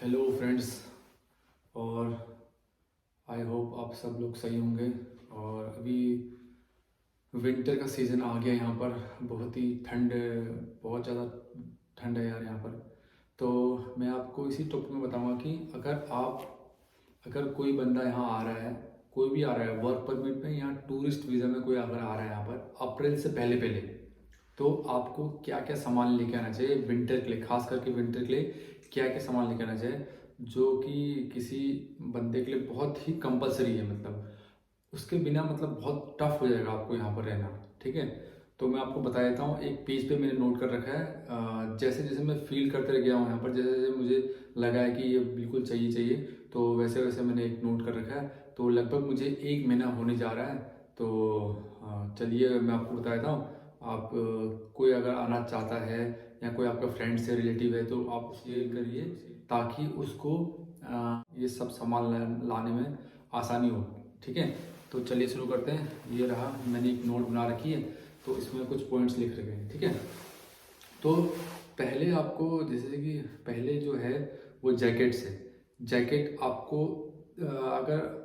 Hello friends. और I hope आप सब लोग सही होंगे। और अभी विंटर का सीज़न आ गया यहाँ पर। बहुत ही ठंड, बहुत ज़्यादा ठंड है यार यहाँ पर। तो मैं आपको इसी टॉपिक में बताऊंगा कि अगर कोई बंदा यहाँ आ रहा है, कोई भी आ रहा है वर्क परमिट में या टूरिस्ट वीज़ा में, कोई अगर आ रहा है यहाँ पर अप्रैल से पहले पहले, तो आपको क्या क्या सामान लेके आना चाहिए विंटर के लिए, खास करके विंटर के लिए क्या क्या सामान लेके आना चाहिए जो कि किसी बंदे के लिए बहुत ही कंपलसरी है। मतलब उसके बिना मतलब बहुत टफ हो जाएगा आपको यहाँ पर रहना। ठीक है, तो मैं आपको बता देता हूँ। एक पेज पे मैंने नोट कर रखा है, जैसे जैसे मैं फील करते गया हूँ यहाँ पर, जैसे जैसे मुझे लगा है कि ये बिल्कुल चाहिए चाहिए, तो वैसे वैसे मैंने एक नोट कर रखा है। तो लगभग मुझे 1 महीना होने जा रहा है। तो चलिए मैं आपको बता देता हूँ। आप कोई अगर आना चाहता है या कोई आपका फ्रेंड से रिलेटिव है तो आप शेयर करिए, ताकि उसको ये सब सामान लाने में आसानी हो। ठीक है, तो चलिए शुरू करते हैं। ये रहा, मैंने एक नोट बना रखी है, तो इसमें कुछ पॉइंट्स लिख रखे हैं। ठीक है, तो पहले आपको, जैसे कि पहले जो है वो जैकेट्स है। जैकेट आपको अगर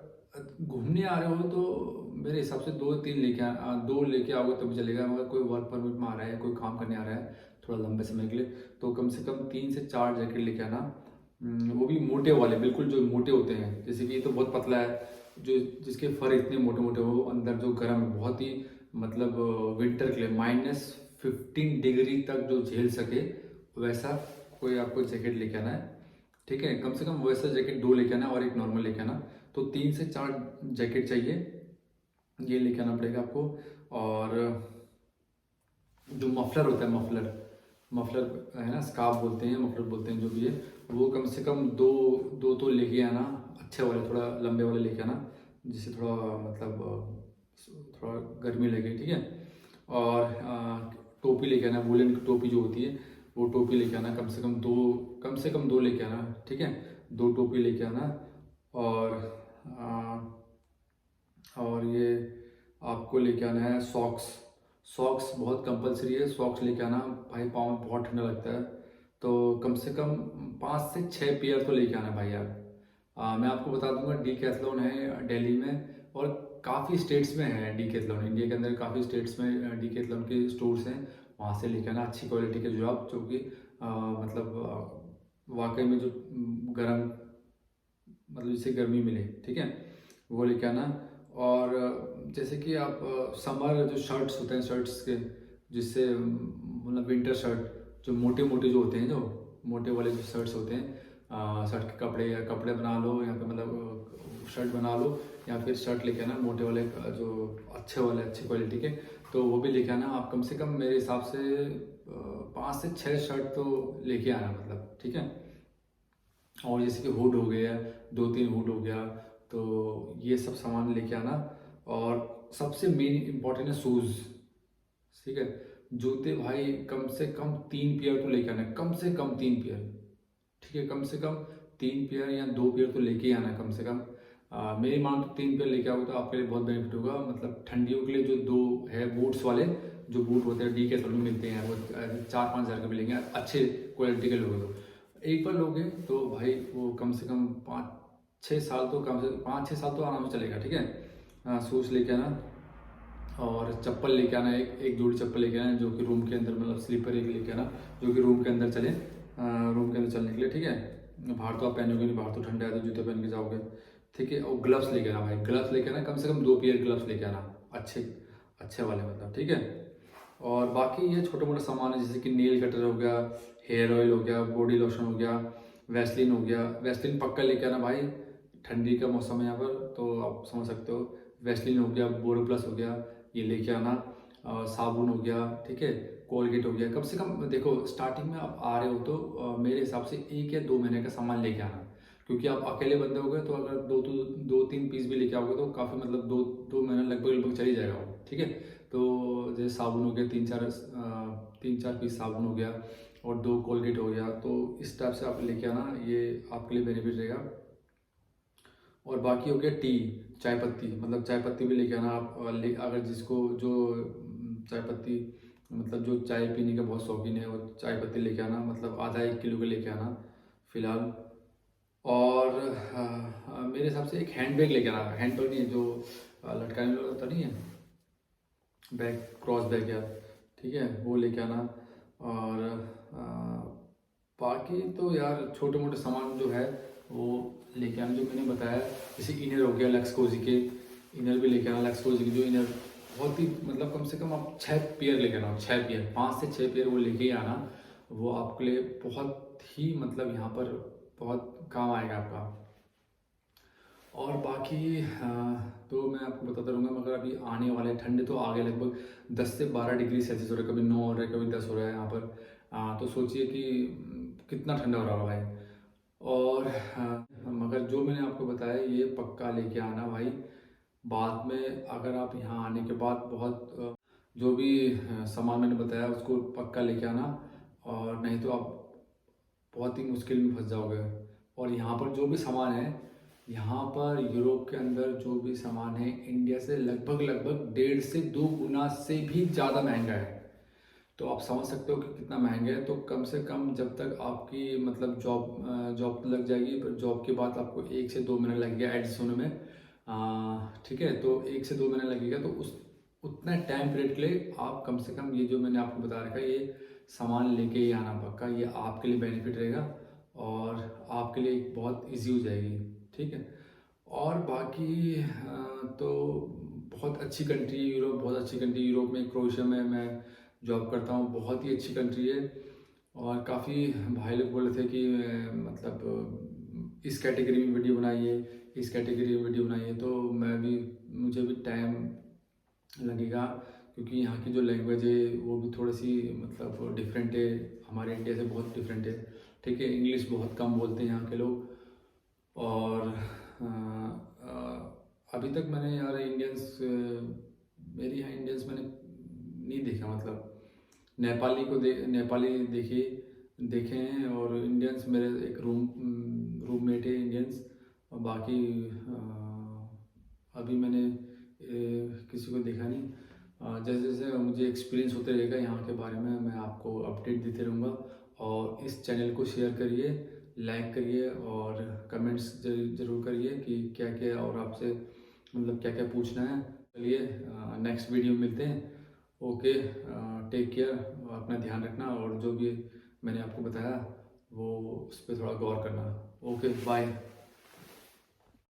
घूमने आ रहे हो तो मेरे हिसाब से दो लेके आओगे तभी चलेगा। मगर कोई वर्क परमिट में आ रहा है, कोई काम करने आ रहा है थोड़ा लंबे समय के लिए, तो कम से कम 3 से 4 जैकेट लेके आना। वो भी मोटे वाले, बिल्कुल जो मोटे होते हैं। जैसे कि ये तो बहुत पतला है, जो जिसके फर इतने मोटे मोटे हो, अंदर जो गर्म है बहुत ही, मतलब विंटर के लिए -15 डिग्री तक जो झेल सके, वैसा कोई आपको जैकेट लेके आना है। ठीक है, कम से कम वैसा जैकेट 2 लेके आना और एक नॉर्मल लेके आना। तो 3 से 4 जैकेट चाहिए, ये लेके आना पड़ेगा आपको। और जो मफलर होता है, मफलर मफलर है ना, स्कार्फ बोलते हैं, मफलर बोलते हैं, जो भी है, वो कम से कम दो दो तो लेके आना। अच्छे वाले, थोड़ा लंबे वाले लेके आना, जिससे थोड़ा मतलब थोड़ा गर्मी लगे। ठीक है, और टोपी लेके आना, वुलन की टोपी जो होती है, वो टोपी लेके आना। कम से कम दो लेके आना। ठीक है, 2 टोपी लेके आना। और ये आपको लेके आना है सॉक्स। सॉक्स बहुत कंपलसरी है, सॉक्स लेके आना भाई, पाँव में बहुत ठंडा लगता है। तो कम से कम 5 से 6 पेयर तो लेके आना भाई यार। मैं आपको बता दूंगा, डीकैथलॉन है दिल्ली में, और काफ़ी स्टेट्स में है डीकैथलॉन। इंडिया के अंदर काफ़ी स्टेट्स में डीकैथलॉन के स्टोर्स हैं, वहाँ से लेके आना अच्छी क्वालिटी के जुराब, जो कि मतलब वाकई में जो गर्म, मतलब जिससे गर्मी मिले। ठीक है, वो लेके आना। और जैसे कि आप समर जो शर्ट्स होते हैं, शर्ट्स के, जिससे मतलब विंटर शर्ट, जो मोटे मोटे जो होते हैं, जो मोटे वाले जो शर्ट्स होते हैं, शर्ट के कपड़े, या कपड़े बना लो, या फिर मतलब शर्ट बना लो, या फिर शर्ट लेके आना मोटे वाले, जो अच्छे वाले, अच्छी क्वालिटी के, तो वो भी लेके आना आप। कम से कम मेरे हिसाब से 5 से 6 शर्ट तो लेके आना, मतलब। ठीक है, और जैसे कि हुड हो गया, 2-3 हुड हो गया, तो ये सब सामान लेके आना। और सबसे मेन इम्पॉर्टेंट है शूज़। ठीक है, जूते भाई कम से कम 3 पेयर तो लेके आना, कम से कम 3 पेयर। ठीक है, कम से कम 3 पेयर या 2 पेयर तो लेके ही आना कम से कम। मेरी मान तो 3 पेयर लेके आओगे तो आपके लिए बहुत बेनिफिट होगा। मतलब ठंडियों के लिए जो 2 है बूट्स वाले, जो बूट होते हैं डीकैथलॉन में मिलते हैं, वो 4-5 हज़ार के मिलेंगे, अच्छे क्वालिटी के लोगे तो। एक बार लोगे तो भाई वो कम से कम 5-6 साल तो, कम से 5-6 साल तो आराम से चलेगा। ठीक है, शूज़ लेके आना। और चप्पल लेके आना, एक जोड़ी चप्पल लेके आना, जो कि रूम के अंदर, मतलब स्लीपर एक लेके आना, जो कि रूम के अंदर चले, रूम के अंदर चलने के लिए। ठीक है, बाहर तो आप पहनोगे नहीं, बाहर तो ठंडा है, तो जूते पहन के जाओगे। ठीक है, और ग्लव्स लेके आना भाई, ग्लव्स लेके आना, कम से कम 2 पेयर ग्लव्स लेके आना, अच्छे अच्छे वाले, मतलब। ठीक है, और बाकी ये छोटा मोटा सामान है, जैसे कि नेल कटर हो गया, हेयर ऑयल हो गया, बॉडी लोशन हो गया, वैसलीन हो गया। वैसलीन पक्का लेके आना भाई, ठंडी का मौसम है यहाँ पर, तो आप समझ सकते हो। वैसलीन हो गया, बोरोप्लस हो गया, ये लेके आना। साबुन हो गया, ठीक है, कोलगेट हो गया। कम से कम देखो, स्टार्टिंग में आप आ रहे हो तो मेरे हिसाब से 1 या 2 महीने का सामान लेके आना, क्योंकि आप अकेले बंदे हो गए, तो अगर 2-3 पीस भी लेके आओगे तो काफ़ी, मतलब 2 महीना लगभग लगभग चल ही जाएगा वो। ठीक है, तो जैसे साबुन हो गया, 3-4 पीस साबुन हो गया, और 2 कोलगेट हो गया, तो इस टाइप से आप लेके आना, ये आपके लिए बेनिफिट रहेगा। और बाकी हो गया टी, चाय पत्ती, मतलब चाय पत्ती भी लेके आना आप। अगर जिसको जो चाय पत्ती, मतलब जो चाय पीने का बहुत शौकीन है, वो चाय पत्ती लेके आना, मतलब आधा 1 किलो के लेके आना फिलहाल। और मेरे हिसाब से एक हैंड बैग लेके आना, हैंड बैग नहीं जो लटकाने वाला होता नहीं है, बैग, क्रॉस बैग या, ठीक है, वो लेके आना। और अ, बाकी तो यार छोटे मोटे सामान जो है वो लेके आना, जो मैंने बताया, जैसे इनर हो गया लक्सकोजी के, इनर भी लेके आना, लक्सकोजी के जो इनर बहुत ही मतलब कम से कम आप 6 पेयर लेके आना, 6 पेयर, 5 से 6 पेयर वो लेके ही आना। वो आपके लिए बहुत ही मतलब यहाँ पर बहुत काम आएगा आपका। और बाकी तो मैं आपको बताता रहूँगा, मगर अभी आने वाले ठंडे तो आ गए, लगभग 10 से 12 डिग्री सेल्सियस हो रहा है, कभी 9 हो रहा है, कभी 10 हो रहा है यहाँ पर। तो सोचिए कि कितना ठंडा हो रहा होगा भाई। और मगर जो मैंने आपको बताया ये पक्का लेके आना भाई। बाद में अगर आप यहाँ आने के बाद बहुत जो भी सामान मैंने बताया उसको पक्का लेके आना, और नहीं तो आप बहुत ही मुश्किल में फंस जाओगे। और यहाँ पर जो भी सामान है, यहाँ पर यूरोप के अंदर जो भी सामान है इंडिया से लगभग लगभग 1.5 से 2 गुना से भी ज़्यादा महंगा है। तो आप समझ सकते हो कि कितना महंगा है। तो कम से कम जब तक आपकी मतलब जॉब लग जाएगी, पर जॉब के बाद आपको 1 से 2 महीने लगेगा एडजस्ट होने में। ठीक है, तो 1 से 2 महीने लगेगा, तो उस उतना टाइम पीरियड के लिए आप कम से कम ये जो मैंने आपको बता रखा है ये सामान लेके ही आना पक्का। ये आपके लिए बेनिफिट रहेगा और आपके लिए बहुत इजी हो जाएगी, ठीक है। और बाकी तो बहुत अच्छी कंट्री है यूरोप, बहुत अच्छी कंट्री यूरोप में, क्रोएशिया में मैं जॉब करता हूँ, बहुत ही अच्छी कंट्री है। और काफ़ी भाई लोग बोल रहे थे कि मतलब इस कैटेगरी में वीडियो बनाइए, इस कैटेगरी में वीडियो बनाइए, तो मुझे भी टाइम लगेगा, क्योंकि यहाँ की जो लैंग्वेज है वो भी थोड़ी सी मतलब डिफरेंट है, हमारे इंडिया से बहुत डिफरेंट है, ठीक है। इंग्लिश बहुत कम बोलते हैं यहाँ के लोग। और अभी तक मैंने यार इंडियंस, मेरे यहाँ इंडियंस मैंने नहीं देखा, मतलब नेपाली देखे हैं, और इंडियंस मेरे एक रूममेट है इंडियंस। और बाकी अभी मैंने किसी को देखा नहीं। जैसे जैसे मुझे एक्सपीरियंस होते रहेगा यहाँ के बारे में, मैं आपको अपडेट देते रहूँगा। और इस चैनल को शेयर करिए, लाइक करिए, और कमेंट्स ज़रूर करिए कि क्या क्या और आपसे मतलब क्या क्या पूछना है। चलिए नेक्स्ट वीडियो में मिलते हैं। ओके, टेक केयर, अपना ध्यान रखना, और जो भी मैंने आपको बताया वो उस पर थोड़ा गौर करना। Okay, bye.